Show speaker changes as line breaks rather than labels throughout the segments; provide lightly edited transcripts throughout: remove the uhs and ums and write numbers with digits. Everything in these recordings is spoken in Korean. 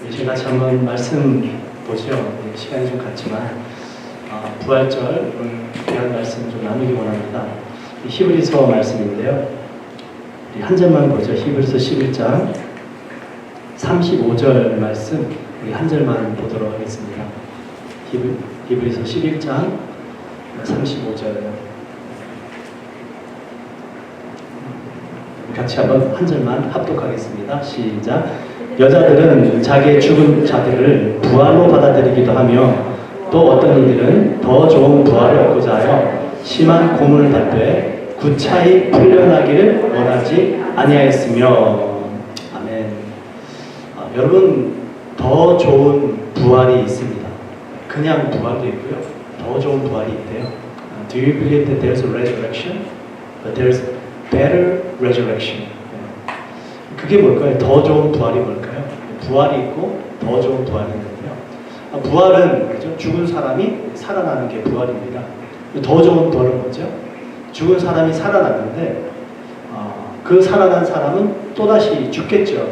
이제 같이 한번 말씀 보죠. 시간이 좀 갔지만 부활절 귀한 말씀 좀 나누기 원합니다. 히브리서 말씀인데요. 한 절만 보죠. 히브리서 11장 35절 말씀 우리 한 절만 보도록 하겠습니다. 히브리서 11장 35절 같이 한번 한 절만 합독하겠습니다. 시작. 여자들은 자기의 죽은 자들을 부활로 받아들이기도 하며 또 어떤 이들은 더 좋은 부활을 얻고자 하여 심한 고문을 받되 구차히 풀려나기를 원하지 아니하였으며. 아멘. 여러분, 더 좋은 부활이 있습니다. 그냥 부활도 있고요. 더 좋은 부활이 있대요. Do you believe that there's a resurrection? But there's better resurrection. 그게 뭘까요? 더 좋은 부활이 뭘까요? 부활이 있고 더 좋은 부활이 있는데요. 부활은 그죠? 죽은 사람이 살아나는 게 부활입니다. 더 좋은 부활은 뭐죠? 죽은 사람이 살아났는데 그 살아난 사람은 또다시 죽겠죠.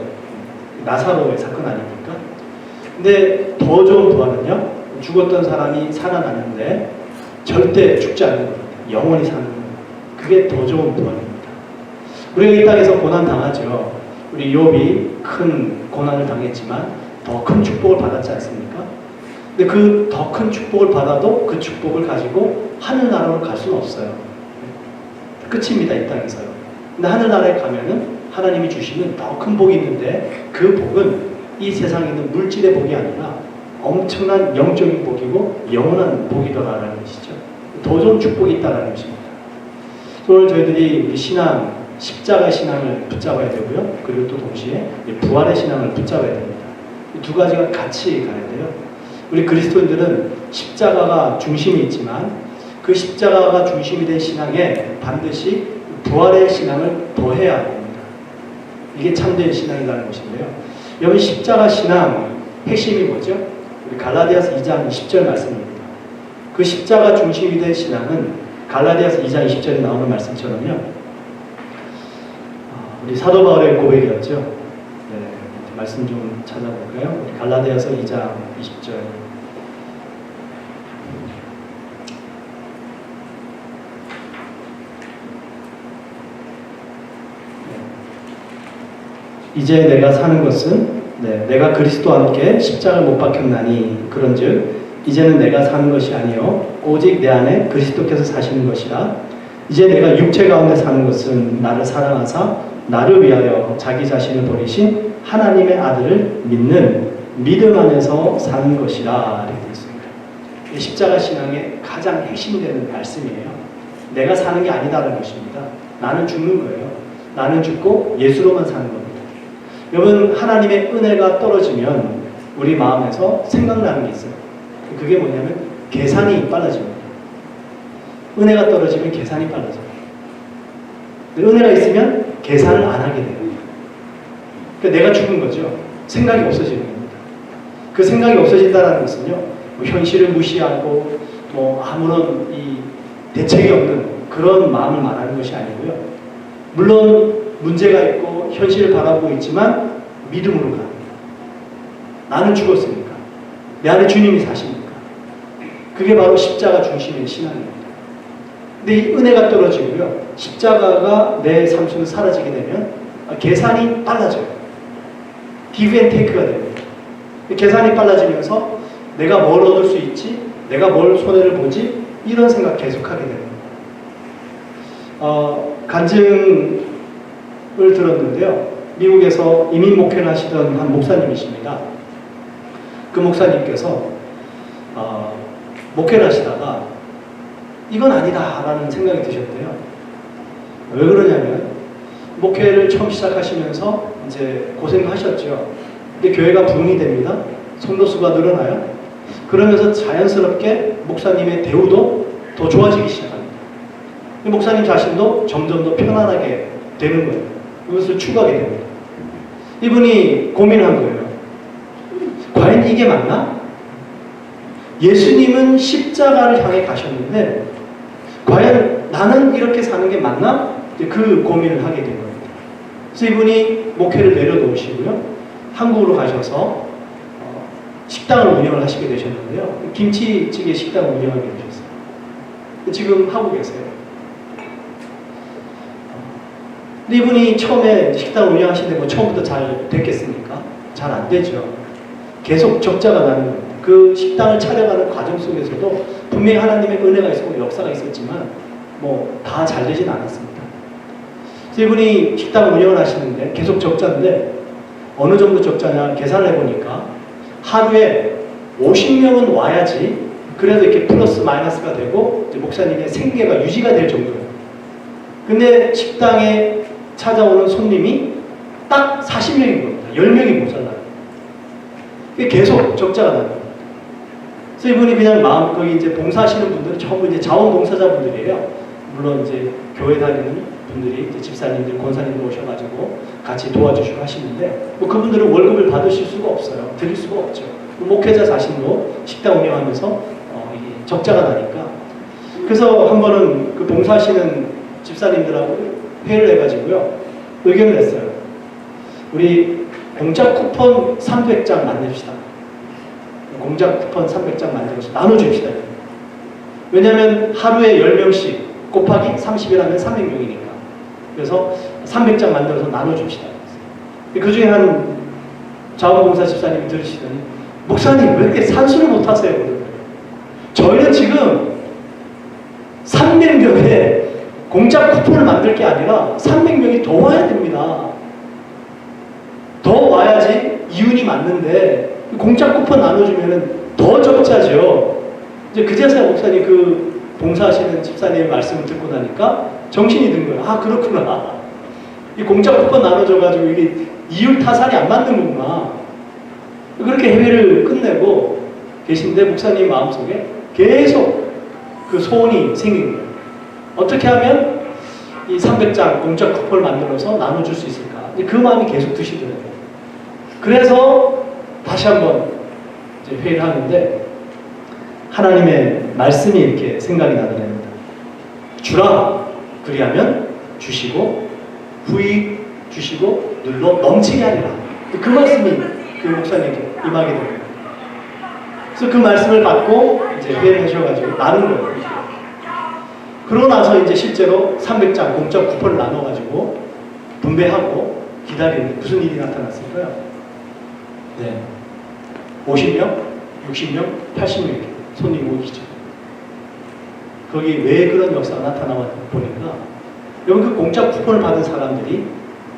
나사로의 사건 아닙니까? 근데 더 좋은 부활은요, 죽었던 사람이 살아났는데 절대 죽지 않는 겁니다. 영원히 사는 겁니다. 그게 더 좋은 부활입니다. 우리가 이 땅에서 고난 당하죠. 우리 욥이 큰 고난을 당했지만 더 큰 축복을 받았지 않습니까? 근데 그 더 큰 축복을 받아도 그 축복을 가지고 하늘나라로 갈 수는 없어요. 끝입니다, 이 땅에서요. 근데 하늘나라에 가면은 하나님이 주시는 더 큰 복이 있는데 그 복은 이 세상에 있는 물질의 복이 아니라 엄청난 영적인 복이고 영원한 복이더라라는 것이죠. 더 좋은 축복이 있다라는 것입니다. 오늘 저희들이 신앙, 십자가 신앙을 붙잡아야 되고요. 그리고 또 동시에 부활의 신앙을 붙잡아야 됩니다. 이 두 가지가 같이 가야 돼요. 우리 그리스도인들은 십자가가 중심이 있지만 그 십자가가 중심이 된 신앙에 반드시 부활의 신앙을 더해야 됩니다. 이게 참된 신앙이라는 것인데요. 여기 십자가 신앙 핵심이 뭐죠? 우리 갈라디아서 2장 20절 말씀입니다. 그 십자가 중심이 된 신앙은 갈라디아서 2장 20절에 나오는 말씀처럼요. 우리 사도 바울의 고백이었죠. 네, 말씀 좀 찾아볼까요? 우리 갈라디아서 2장 20절. 이제 내가 사는 것은 내가 그리스도와 함께 십자가를 못 박혔나니 그런즉 이제는 내가 사는 것이 아니요 오직 내 안에 그리스도께서 사시는 것이라. 이제 내가 육체 가운데 사는 것은 나를 사랑하사 나를 위하여 자기 자신을 버리신 하나님의 아들을 믿는 믿음 안에서 사는 것이라. 이렇게 되어 있습니다. 십자가 신앙의 가장 핵심되는 말씀이에요. 내가 사는 게 아니다라는 것입니다. 나는 죽는 거예요. 나는 죽고 예수로만 사는 겁니다. 여러분, 하나님의 은혜가 떨어지면 우리 마음에서 생각나는 게 있어요. 그게 뭐냐면 계산이 빨라집니다. 은혜가 떨어지면 계산이 빨라져요. 은혜가 있으면 계산을 안 하게 돼요. 그러니까 내가 죽은 거죠. 생각이 없어지는 겁니다. 그 생각이 없어진다는 것은요, 뭐 현실을 무시하고 아무런 이 대책이 없는 그런 마음을 말하는 것이 아니고요. 물론 문제가 있고 현실을 바라보고 있지만 믿음으로 갑니다. 나는 죽었으니까. 내 안에 주님이 사시니까. 그게 바로 십자가 중심의 신앙입니다. 근데 이 은혜가 떨어지고요. 십자가가 내 삶 속에서 사라지게 되면 계산이 빨라져요. give and take가 됩니다. 계산이 빨라지면서 내가 뭘 얻을 수 있지? 내가 뭘 손해를 보지? 이런 생각 계속하게 됩니다. 간증을 들었는데요. 미국에서 이민 목회를 하시던 한 목사님이십니다. 그 목사님께서 목회를 하시다가 이건 아니다라는 생각이 드셨대요. 왜 그러냐면 목회를 처음 시작하시면서 이제 고생하셨죠. 근데 교회가 부흥이 됩니다. 성도 수가 늘어나요. 그러면서 자연스럽게 목사님의 대우도 더 좋아지기 시작합니다. 목사님 자신도 점점 더 편안하게 되는 거예요. 이것을 추구하게 됩니다. 이분이 고민한 거예요. 과연 이게 맞나? 예수님은 십자가를 향해 가셨는데 과연 나는 이렇게 사는 게 맞나? 그 고민을 하게 된 겁니다. 그래서 이분이 목회를 내려놓으시고요. 한국으로 가셔서 식당을 운영을 하시게 되셨는데요. 김치찌개 식당을 운영하게 되셨어요. 지금 하고 계세요. 근데 이분이 처음에 식당 운영하시는데 뭐 처음부터 잘 됐겠습니까? 잘 안 되죠. 계속 적자가 나는 겁니다. 그 식당을 차려가는 과정 속에서도 분명히 하나님의 은혜가 있었고 역사가 있었지만 뭐 다 잘 되진 않았습니다. 그래서 이분이 식당을 운영을 하시는데 계속 적자인데 어느 정도 적자냐 계산을 해보니까 하루에 50명은 와야지 그래도 이렇게 플러스 마이너스가 되고 목사님의 생계가 유지가 될 정도예요. 근데 식당에 찾아오는 손님이 딱 40명인 겁니다. 10명이 모자라요. 계속 적자가 나요. 그래서 이분이 그냥 마음, 거기 이제 봉사하시는 분들은 전부 이제 자원봉사자분들이에요. 물론 이제 교회 다니는 분들이 이제 집사님들, 권사님들 오셔가지고 같이 도와주시고 하시는데 뭐 그분들은 월급을 받으실 수가 없어요. 드릴 수가 없죠. 목회자 자신도 식당 운영하면서 이게 적자가 나니까. 그래서 한 번은 그 봉사하시는 집사님들하고 회의를 해가지고요. 의견을 냈어요. 우리 공짜 쿠폰 300장 만듭시다. 공짜 쿠폰 300장 만들어서 나눠줍시다. 왜냐하면 하루에 10명씩 곱하기 30이라면 300명이니까. 그래서 300장 만들어서 나눠줍시다. 그 중에 한 자원봉사 집사님이 들으시더니 목사님 왜 이렇게 산수를 못하세요? 저희는 지금 300명에 공짜 쿠폰을 만들 게 아니라 300명이 더 와야 됩니다. 더 와야지 이윤이 맞는데 공짜 쿠폰 나눠주면 더 적자죠. 이제 그제서야 목사님 그 봉사하시는 집사님의 말씀을 듣고 나니까 정신이 든 거예요. 아 그렇구나. 이 공짜 쿠폰 나눠줘가지고 이게 이율 타산이 안 맞는 거구나. 그렇게 회의를 끝내고 계신데 목사님 마음속에 계속 그 소원이 생긴 거예요. 어떻게 하면 이 300장 공짜 쿠폰을 만들어서 나눠줄 수 있을까? 그 마음이 계속 드시더라고요. 그래서 다시 한번 이제 회의를 하는데 하나님의 말씀이 이렇게 생각이 나더랍니다. 주라 그리하면 주시고 후히 주시고 눌러 넘치게 하리라. 그 말씀이 그 목사님께 임하게 됩니다. 그래서 그 말씀을 받고 이제 회의를 하셔가지고 나눈 거예요. 그러고 나서 이제 실제로 300장 공짜 쿠폰을 나눠가지고 분배하고 기다리는데 무슨 일이 나타났을까요? 네. 50명, 60명, 80명 이렇게 손님이 오시죠. 거기 왜 그런 역사가 나타나나 보니까 여기 그 공짜 쿠폰을 받은 사람들이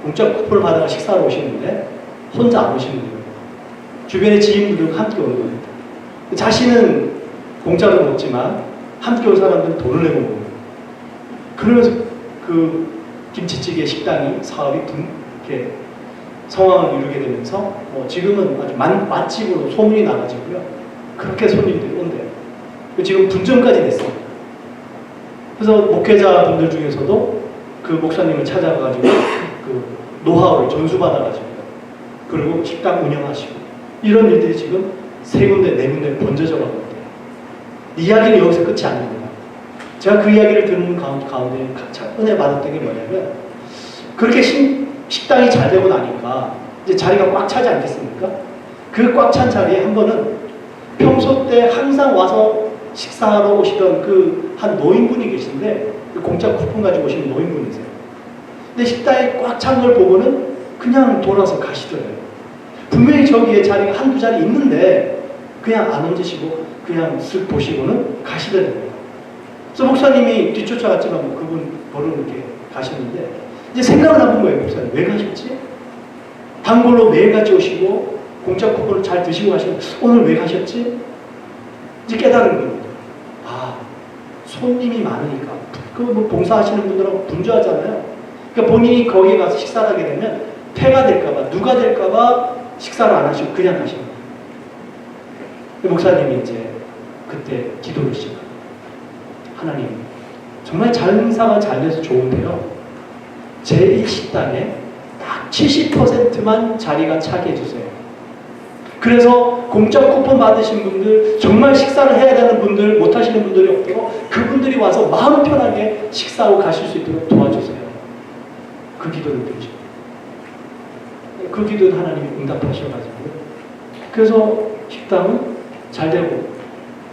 공짜 쿠폰을 받아서 식사를 오시는데 혼자 안 오시는 거예요. 주변의 지인들과 함께 오는 겁니다. 자신은 공짜로 먹지만 함께 온 사람들은 돈을 내고 먹는 거예요. 그러면서 그 김치찌개 식당이 사업이 이렇게 성황을 이루게 되면서 지금은 아주 맛집으로 소문이 나가지고요. 그렇게 손님들이 온대요. 지금 분점까지 됐어요. 그래서 목회자분들 중에서도 그 목사님을 찾아가가지고 그 노하우를 전수받아가지고 그리고 식당 운영하시고 이런 일들이 지금 3군데, 4군데 번져져 가고 있대요. 이야기는 여기서 끝이 아닙니다. 제가 그 이야기를 듣는 가운데 은혜 받았던 게 뭐냐면 그렇게 식당이 잘 되고 나니까 이제 자리가 꽉 차지 않겠습니까? 그 꽉 찬 자리에 한 번은 평소 때 항상 와서 식사하러 오시던 그 한 노인분이 계신데 그 공짜 쿠폰 가지고 오시는 노인분이세요. 근데 식당이 꽉 찬 걸 보고는 그냥 돌아서 가시더래요. 분명히 저기에 자리가 한두 자리 있는데 그냥 안 앉으시고 그냥 쓱 보시고는 가시더래요. 그래서 목사님이 뒤쫓아갔지만 그분 보러 이렇게 가셨는데 이제 생각을 해본 거예요. 목사님 왜 가셨지? 단골로 매일같이 오시고 공짜 쿠폰을 잘 드시고 가시는데 오늘 왜 가셨지? 이제 깨달은 겁니다. 아, 손님이 많으니까 그 뭐 봉사하시는 분들하고 분주하잖아요. 그러니까 본인이 거기에 가서 식사를 하게 되면 폐가 될까봐 누가 될까봐 식사를 안 하시고 그냥 가시는 거예요. 목사님이 이제 그때 기도를 시작합니다. 하나님 정말 장사가 잘 돼서 좋은데요. 제 이 식당에 딱 70%만 자리가 차게 해주세요. 그래서 공짜 쿠폰 받으신 분들, 정말 식사를 해야 되는 분들, 못 하시는 분들이 없도록 그분들이 와서 마음 편하게 식사하고 가실 수 있도록 도와주세요. 그 기도를 드리죠. 그 기도는 하나님이 응답하셔가지고 그래서 식당은 잘 되고,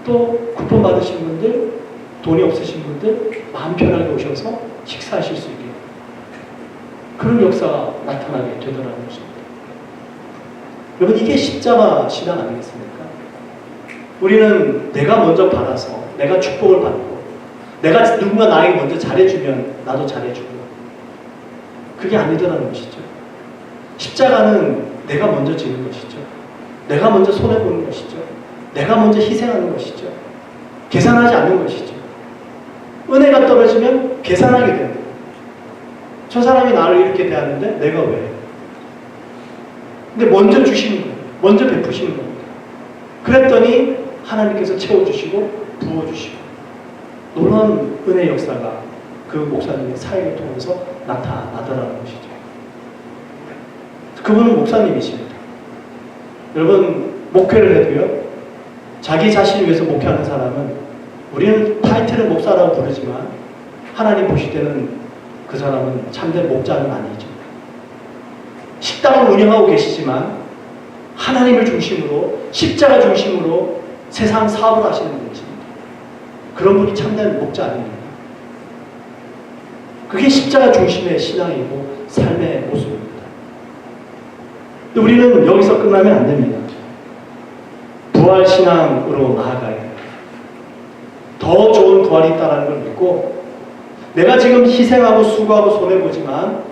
또 쿠폰 받으신 분들, 돈이 없으신 분들 마음 편하게 오셔서 식사하실 수 있게 그런 역사가 나타나게 되더라는 것입니다. 여러분, 이게 십자가 신앙 아니겠습니까? 우리는 내가 먼저 받아서 내가 축복을 받고 내가 누군가 나에게 먼저 잘해주면 나도 잘해주고, 그게 아니더라는 것이죠. 십자가는 내가 먼저 지는 것이죠. 내가 먼저 손해보는 것이죠. 내가 먼저 희생하는 것이죠. 계산하지 않는 것이죠. 은혜가 떨어지면 계산하게 됩니다. 저 사람이 나를 이렇게 대하는데 내가 왜? 근데 먼저 주시는 거예요. 먼저 베푸시는 겁니다. 그랬더니 하나님께서 채워주시고 부어주시고 놀라운 은혜의 역사가 그 목사님의 사역을 통해서 나타나더라는 것이죠. 그분은 목사님이십니다. 여러분, 목회를 해도요, 자기 자신을 위해서 목회하는 사람은, 우리는 타이틀을 목사라고 부르지만 하나님 보실 때는 그 사람은 참된 목자는 아니죠. 식당을 운영하고 계시지만 하나님을 중심으로, 십자가 중심으로 세상 사업을 하시는 분이십니다. 그런 분이 참된 목자 아닙니다. 그게 십자가 중심의 신앙이고 삶의 모습입니다. 우리는 여기서 끝나면 안 됩니다. 부활신앙으로 나아가야 돼요. 더 좋은 부활이 있다는 걸 믿고, 내가 지금 희생하고 수고하고 손해보지만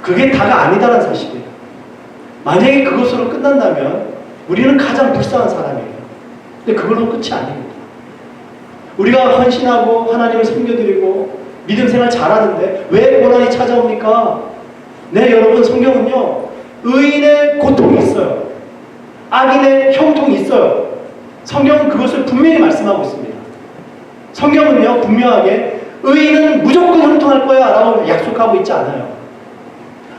그게 다가 아니다라는 사실이에요. 만약에 그것으로 끝난다면 우리는 가장 불쌍한 사람이에요. 근데 그걸로 끝이 아닙니다. 우리가 헌신하고 하나님을 섬겨드리고 믿음 생활 잘하는데 왜 고난이 찾아옵니까? 네, 여러분, 성경은요, 의인의 고통이 있어요. 악인의 형통이 있어요. 성경은 그것을 분명히 말씀하고 있습니다. 성경은요, 분명하게 의인은 무조건 형통할 거야 라고 약속하고 있지 않아요.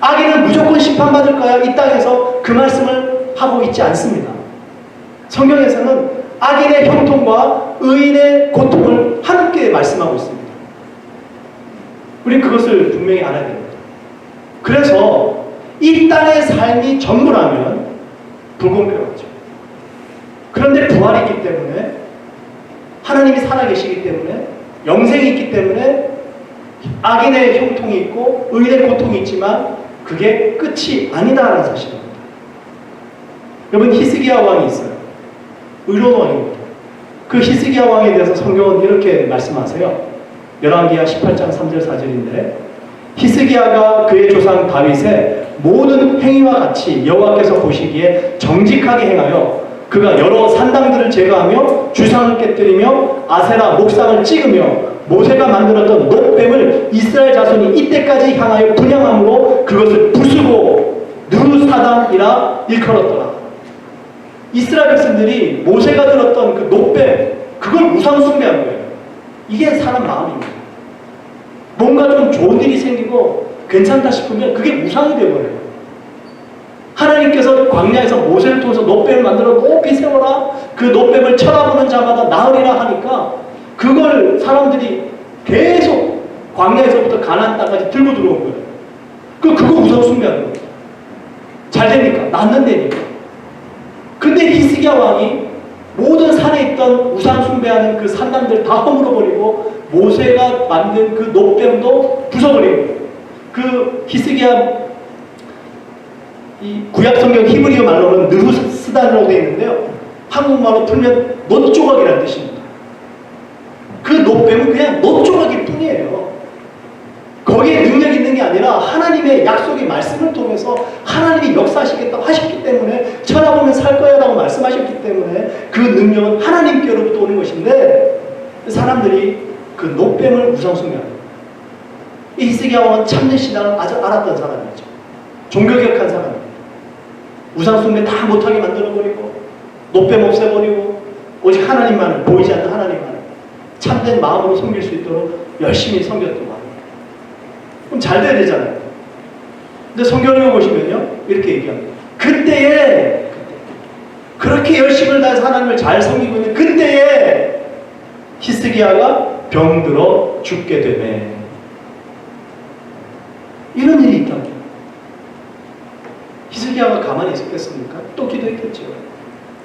악인은 무조건 심판받을 거야, 이 땅에서 그 말씀을 하고 있지 않습니다. 성경에서는 악인의 형통과 의인의 고통을 함께 말씀하고 있습니다. 우리는 그것을 분명히 알아야 됩니다. 그래서 이 땅의 삶이 전부라면 불공평하죠. 그런데 부활이 있기 때문에, 하나님이 살아계시기 때문에, 영생이 있기 때문에 악인의 형통이 있고 의인의 고통이 있지만 그게 끝이 아니다라는 사실입니다. 여러분, 히스기야 왕이 있어요. 의로운 왕입니다. 그 히스기야 왕에 대해서 성경은 이렇게 말씀하세요. 열왕기하 18장 3절 4절인데, 히스기야가 그의 조상 다윗의 모든 행위와 같이 여호와께서 보시기에 정직하게 행하여 그가 여러 산당들을 제거하며 주상을 깨뜨리며 아세라 목상을 찍으며 모세가 만들었던 놋뱀을 이스라엘 자손이 이때까지 향하여 분향함으로 그것을 부수고 누르사단이라 일컬었더라. 이스라엘 백성들이 모세가 들었던 그 놋뱀, 그걸 우상 숭배한 거예요. 이게 사람 마음입니다. 뭔가 좀 좋은 일이 생기고 괜찮다 싶으면 그게 우상이 되어버려요. 하나님께서 광야에서 모세를 통해서 놋뱀을 만들어 높이 세워라, 그 놋뱀을 쳐다보는 자마다 나으리라 하니까 그걸 사람들이 계속 광야에서부터 가나안 땅까지 들고 들어온 거예요. 그거 우상 숭배하는 거예요. 잘 되니까, 낫는 데니까. 근데 히스기야 왕이 모든 산에 있던 우상 숭배하는 그 산당들 다 허물어버리고 모세가 만든 그 놋뱀도 부숴버리고, 그 히스기야, 이 구약성경 히브리어 말로는 느후스단이라고 되어 있는데요, 한국말로 풀면 놋조각이라는 뜻입니다. 그 놋뱀은 그냥 놋조각일 뿐이에요. 거기에 능력이 있는 게 아니라 하나님의 약속의 말씀을 통해서 하나님이 역사하시겠다고 하셨기 때문에, 쳐다보면 살 거야 라고 말씀하셨기 때문에 그 능력은 하나님께로부터 오는 것인데, 사람들이 그 놋뱀을 우상숭배합니다. 이 히스기야 왕은 참된 신앙을 아주 알았던 사람이죠. 종교개혁한 사람입니다. 우상숭배 다 못하게 만들어버리고 놋뱀 없애버리고 오직 하나님만을, 보이지 않는 하나님만을 참된 마음으로 섬길 수 있도록 열심히 섬겼던 마음. 그럼 잘 돼야 되잖아요. 근데 성경을 보시면요, 이렇게 얘기합니다. 그때에 그렇게 열심을 다해서 하나님을 잘 섬기고 있는 그때에 히스기야가 병들어 죽게 되네. 이런 일이 있다고. 히스기야가 가만히 있었겠습니까? 또 기도했겠죠.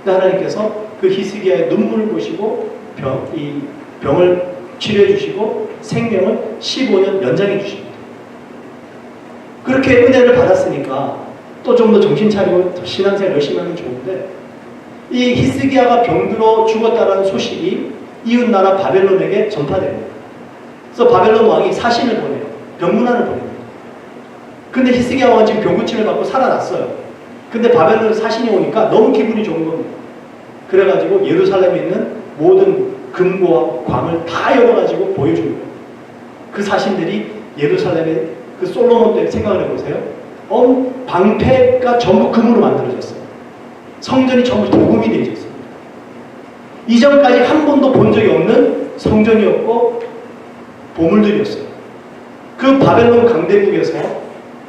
근데 하나님께서 그 히스기야의 눈물을 보시고 이 병을 치료해 주시고 생명을 15년 연장해 주십니다. 그렇게 은혜를 받았으니까 또 좀 더 정신 차리고 신앙생활 열심히 하면 좋은데, 이 히스기야가 병들어 죽었다는 소식이 이웃나라 바벨론에게 전파됩니다. 그래서 바벨론 왕이 사신을 보내요. 병문안을 보냅니다. 근데 히스기야 왕은 지금 병고침을 받고 살아났어요. 근데 바벨론 사신이 오니까 너무 기분이 좋은 겁니다. 그래가지고 예루살렘에 있는 모든 금고와 광을 다 열어가지고 보여준 거예요. 그 사신들이 예루살렘의 그 솔로몬 때 생각을 해보세요. 방패가 전부 금으로 만들어졌어요. 성전이 전부 도금이 되어 있었습니다. 이전까지 한 번도 본 적이 없는 성전이었고 보물들이었어요. 그 바벨론 강대국에서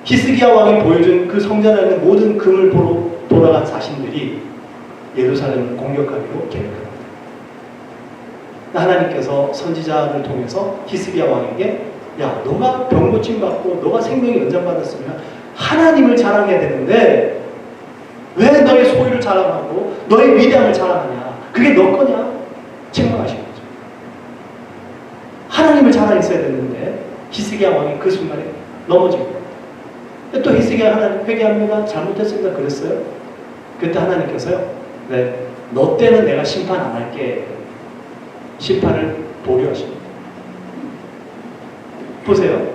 히스기야 왕이 보여준 그 성전에 있는 모든 금을 보러 돌아간 사신들이 예루살렘을 공격하기로 계획합니다. 하나님께서 선지자를 통해서 히스기야 왕에게, 야, 너가 병고침 받고 너가 생명이 연장받았으면 하나님을 자랑해야 되는데 왜 너의 소유를 자랑하고 너의 위대함을 자랑하냐? 그게 너 거냐? 책망하신 거죠. 하나님을 자랑했어야 되는데 히스기야 왕이 그 순간에 넘어지고, 또 히스기야 하나님 회개합니다. 잘못했습니다. 그랬어요. 그때 하나님께서요, 네, 너 때는 내가 심판 안 할게. 심판을 보류하십니다. 보세요.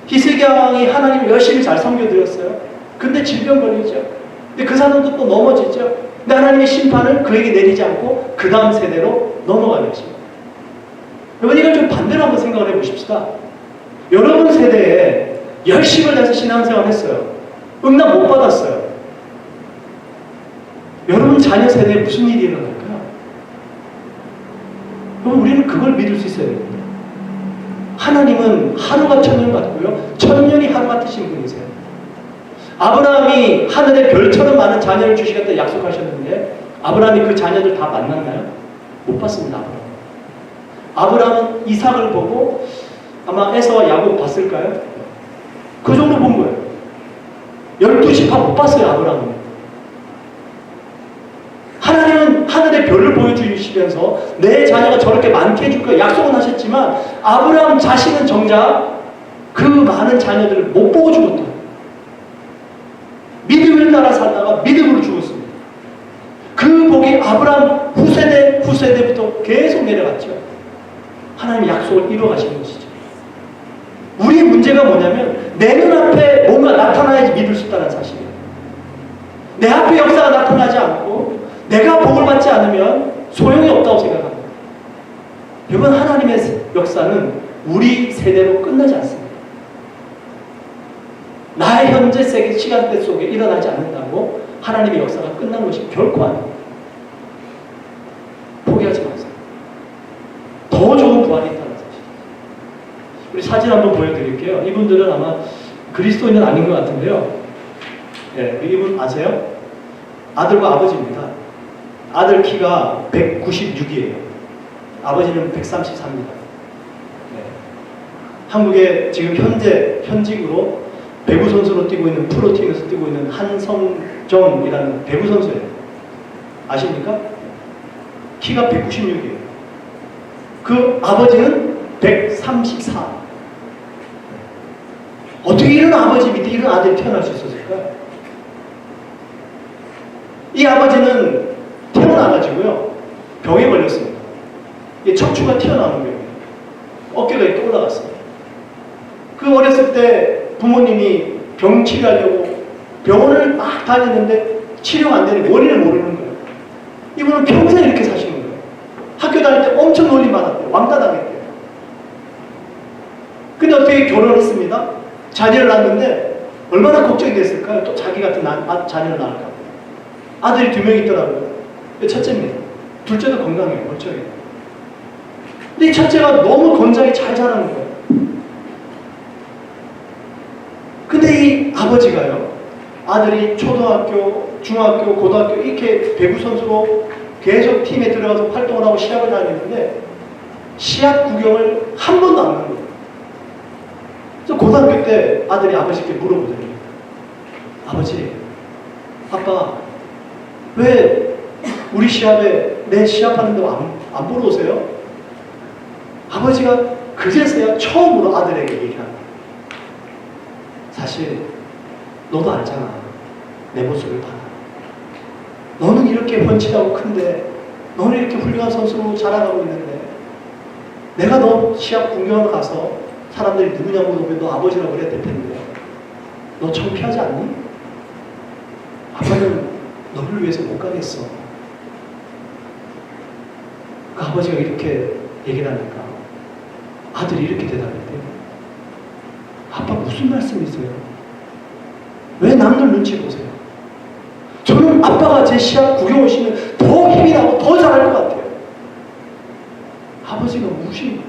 히스기야 왕이 하나님을 열심히 잘 섬겨드렸어요. 근데 질병 걸리죠. 근데 그 사람도 또 넘어지죠. 근데 하나님의 심판을 그에게 내리지 않고 그 다음 세대로 넘어가게 하십니다. 여러분, 이걸 좀 반대로 한번 생각을 해보십시다. 여러분 세대에 열심을 내서 신앙생활을 했어요. 응답 못 받았어요. 여러분 자녀 세대에 무슨 일이 일어날까요? 그럼 우리는 그걸 믿을 수 있어야 됩니다. 하나님은 하루가 천년 같고요, 천년이 하루 같으신 분이세요. 아브라함이 하늘에 별처럼 많은 자녀를 주시겠다 약속하셨는데 아브라함이 그 자녀들 다 만났나요? 못 봤습니다. 아브라함은 이삭을 보고 아마 에서와 야곱 봤을까요? 그 정도 본 거예요. 12지파 못 봤어요. 아브라함은. 하나님은 하늘의 별을 보여주시면서 내 자녀가 저렇게 많게 해줄 거야 약속은 하셨지만 아브라함 자신은 정작 그 많은 자녀들을 못 보고 죽었다. 믿음을 따라 살다가 믿음으로 죽었습니다. 그 복이 아브라함 후세대부터 계속 내려갔죠. 하나님의 약속을 이루어 가시는 것이죠. 우리의 문제가 뭐냐면 내 눈앞에 뭔가 나타나야지 믿을 수 있다는 사실이에요. 내 앞에 역사가 나타나지 않고 내가 복을 받지 않으면 소용이 없다고 생각합니다. 여러분, 하나님의 역사는 우리 세대로 끝나지 않습니다. 나의 현재 시간대 속에 일어나지 않는다고 하나님의 역사가 끝난 것이 결코 아닙니다. 포기하지 마세요. 더 좋은 부활이 있다는 사실. 우리 사진 한번 보여드릴게요. 이분들은 아마 그리스도인은 아닌 것 같은데요. 네, 이분 아세요? 아들과 아버지입니다. 아들 키가 196이에요. 아버지는 134입니다. 네. 한국에 지금 현직으로 배구 선수로 뛰고 있는, 프로팀에서 뛰고 있는 한성정이라는 배구 선수예요. 아십니까? 키가 196이에요. 그 아버지는 134. 어떻게 이런 아버지 밑에 이런 아들이 태어날 수 있었을까요? 이 아버지는 태어나가지고요, 병에 걸렸습니다. 척추가 튀어나오는 병이에요. 어깨가 이렇게 올라갔어요. 그 어렸을 때 부모님이 병 치료하려고 병원을 막 다녔는데 치료가 안 되는 원인을 모르는 거예요. 이분은 평생 이렇게 사시는 거예요. 학교 다닐 때 엄청 놀림 받았대요. 왕따 당했대요. 근데 어떻게 결혼했습니다. 자녀를 낳았는데 얼마나 걱정이 됐을까요? 또 자기 같은 자녀를 낳을까. 아들이 2명 있더라고요. 첫째입니다. 둘째도 건강해요. 멀쩡해요. 근데 이 첫째가 너무 건장히 잘 자라는 거예요. 근데 이 아버지가요, 아들이 초등학교, 중학교, 고등학교 이렇게 배구 선수로 계속 팀에 들어가서 활동을 하고 시합을 다니는데 시합 구경을 한 번도 안 간 거예요. 그래서 고등학교 때 아들이 아버지께 물어보더니, 아버지, 아빠 왜
우리 시합에 내 시합하는데 안 보러 오세요? 아버지가 그제서야 처음으로 아들에게 얘기합니다. 사실 너도 알잖아. 내 모습을 봐라. 너는 이렇게 번치하고 큰데, 너는 이렇게 훌륭한 선수로 자라가고 있는데, 내가 너 시합 구경하러 가서 사람들이 누구냐고 물으면 너 아버지라고 그랬을 텐데 너 창피하지 않니? 아빠는 너를 위해서 못 가겠어. 그 아버지가 이렇게 얘기를 하니까 아들이 이렇게 대답했대요. 아빠 무슨 말씀이세요? 왜 남들 눈치 보세요? 저는 아빠가 제 시합 구경 오시면 더 힘이 나고 더 잘할 것 같아요. 아버지가 무시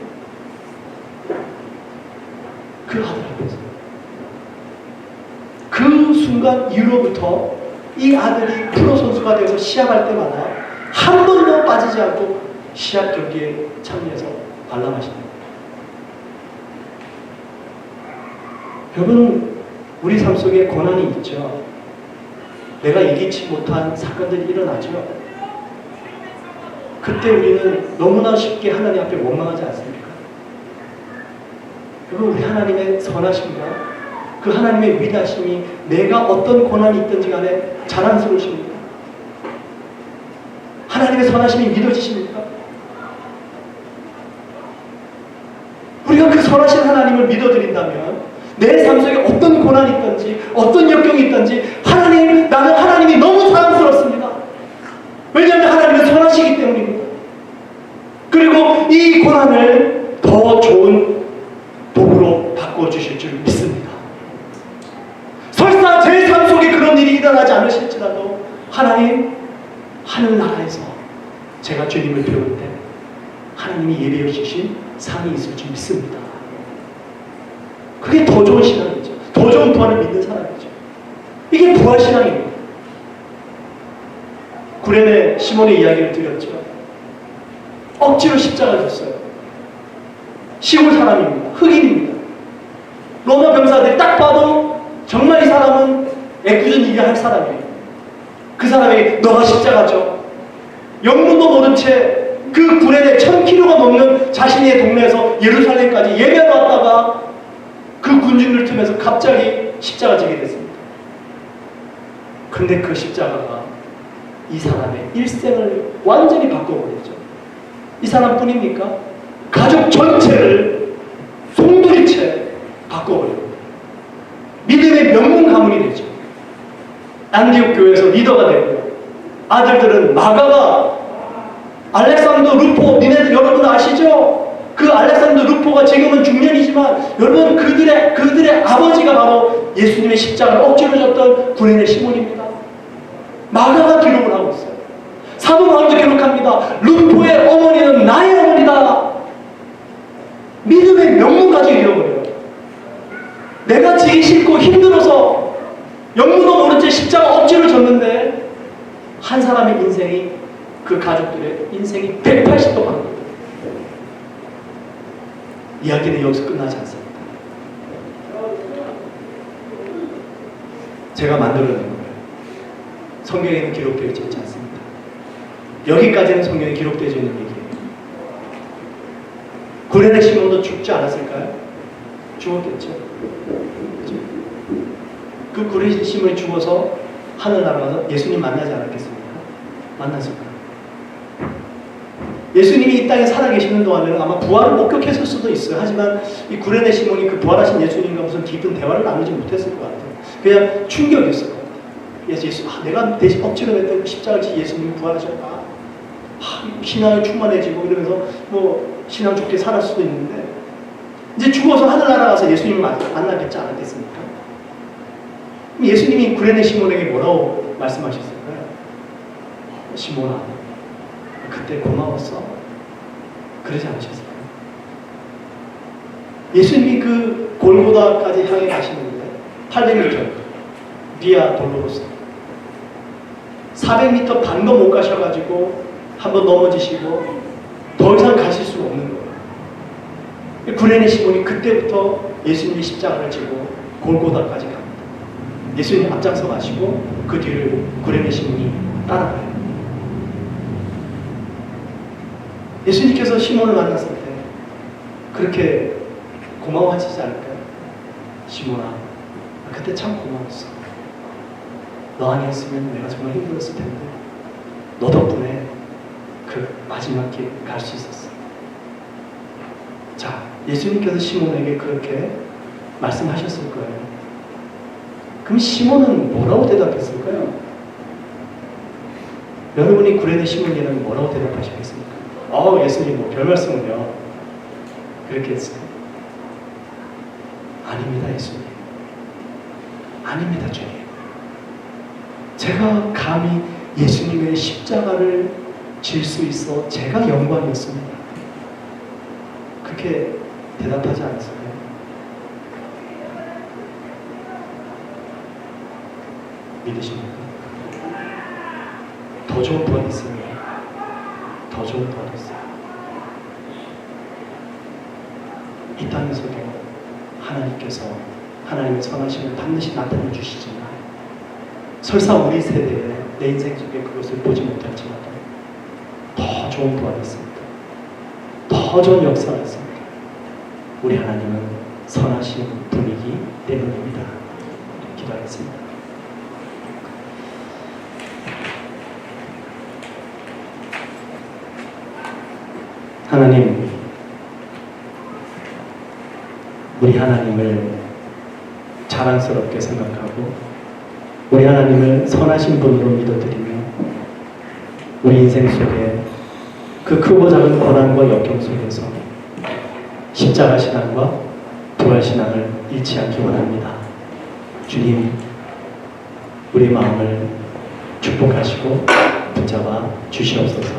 그 아들 앞에서 그 순간 이후로부터 이 아들이 프로 선수가 되어서 시합할 때마다 한 번도 빠지지 않고 시합 경기에 참여해서 관람하십니다. 여러분, 우리 삶 속에 고난이 있죠. 내가 예기치 못한 사건들이 일어나죠. 그때 우리는 너무나 쉽게 하나님 앞에 원망하지 않습니까? 여러분, 우리 하나님의 선하심과 그 하나님의 위대하심이 내가 어떤 고난이 있든지 간에 자랑스러우십니까? 하나님의 선하심이 믿어지십니까? 우리가 그 선하신 하나님을 믿어드린다면 내 삶 속에 어떤 고난이 있든지 어떤 역경이 있든지 하나님, 나는 하나님이 너무 사랑스럽습니다. 왜냐하면 하나님은 선하시기 때문입니다. 그리고 이 고난을 더 좋은 복으로 바꿔주실 줄 믿습니다. 설사 제 삶 속에 그런 일이 일어나지 않으실지라도 하나님, 하늘나라에서 제가 주님을 배울 때 하나님이 예배해 주신 상이 있을 줄 믿습니다. 그게 더 좋은 신앙이죠. 더 좋은 부활을 믿는 사람이죠. 이게 부활신앙입니다. 구레네 시몬의 이야기를 드렸죠. 억지로 십자가를 졌어요. 시골 사람입니다. 흑인입니다. 로마 병사들이 딱 봐도 정말 이 사람은 애꿎은 일을 할 사람이에요. 그 사람에게 너가 십자가죠. 영문도 모른 채 그 구레네 1000km가 넘는 자신의 동네에서 예루살렘까지 예배하러 왔다가 그 군중들 틈에서 갑자기 십자가 지게 됐습니다. 근데 그 십자가가 이 사람의 일생을 완전히 바꿔버렸죠. 이 사람뿐입니까? 가족 전체를 송두리째 바꿔버립니다. 믿음의 명문 가문이 되죠. 안디옥 교회에서 리더가 되고요. 아들들은 마가가 알렉산더 루포, 니네들 여러분 아시죠? 그 알렉산더 루포가 지금은 중년이지만 여러분 그들의 아버지가 바로 예수님의 십자가를 억지로 졌던 구레네 시몬입니다. 마가가 기록을 하고 있어요. 사도 바울도 기록합니다. 루포의 어머니는 나의 어머니다. 믿음의 명문까지 잃어버려요. 내가 지기 싫고 힘들어서 영문도 모른 채 십자가 억지로 졌는데 한 사람의 인생이, 그 가족들의 인생이 180도 바뀝니다. 이야기는 여기서 끝나지 않습니다. 제가 만들어낸 거예요. 성경에는 기록되어 있지 않습니다. 여기까지는 성경에 기록되어 있는 얘기예요. 구레네 시몬도 죽지 않았을까요? 죽었겠죠. 그 구레네 시몬이 죽어서 하늘나라 가서 예수님 만나지 않았겠습니까? 만났을까요? 예수님이 이 땅에 살아계시는 동안에는 아마 부활을 목격했을 수도 있어요. 하지만 이 구레네 시몬이 그 부활하신 예수님과 무슨 깊은 대화를 나누지 못했을 것 같아요. 그냥 충격이었을 것 같아요. 예수, 내가 대신 억지로 냈던 십자가를 지 예수님이 부활하셨다. 신앙이 충만해지고 이러면서 뭐 신앙 좋게 살 수도 있는데 이제 죽어서 하늘나라 가서 예수님을 만나뵙지 않았겠습니까? 그럼 예수님이 구레네 시몬에게 뭐라고 말씀하셨을까요? 시몬아, 그때 고마웠어. 그러지 않으셨을까요? 예수님이 그 골고다까지 향해 가시는데 800m 비아 돌로로스 400m 반도 못 가셔가지고 한번 넘어지시고 더 이상 가실 수가 없는 거예요. 구레네 시몬이 그때부터 예수님이 십자가를 지고 골고다까지 갑니다. 예수님 앞장서 가시고 그 뒤를 구레네 시몬이 따라가요. 예수님께서 시몬을 만났을 때 그렇게 고마워하시지 않을까요? 시몬아, 나 그때 참 고마웠어. 너 아니었으면 내가 정말 힘들었을 텐데 너 덕분에 그 마지막 길 갈 수 있었어. 자, 예수님께서 시몬에게 그렇게 말씀하셨을 거예요. 그럼 시몬은 뭐라고 대답했을까요? 여러분이 구레네 시몬이라면 뭐라고 대답하시겠습니까? 예수님 뭐 별 말씀은요. 그렇게 했어요. 아닙니다, 예수님. 아닙니다, 주님. 제가 감히 예수님의 십자가를 질 수 있어 제가 영광이었습니다. 그렇게 대답하지 않았을까요? 믿으십니까? 더 좋은 부활이 있습니다. 더 좋은 부활이 있어요. 이 땅에서도 하나님께서 하나님의 선하심을 반드시 나타내 주시지만 설사 우리 세대에 내 인생 속에 그것을 보지 못할지라도 더 좋은 부활이 있습니다. 더 좋은 역사가 있습니다. 우리 하나님은 선하신 분이기 때문입니다. 기도하겠습니다. 하나님, 우리 하나님을 자랑스럽게 생각하고 우리 하나님을 선하신 분으로 믿어드리며 우리 인생 속에 그 크고 작은 고난과 역경 속에서 십자가 신앙과 부활 신앙을 잃지 않기 원합니다. 주님, 우리 마음을 축복하시고 붙잡아 주시옵소서.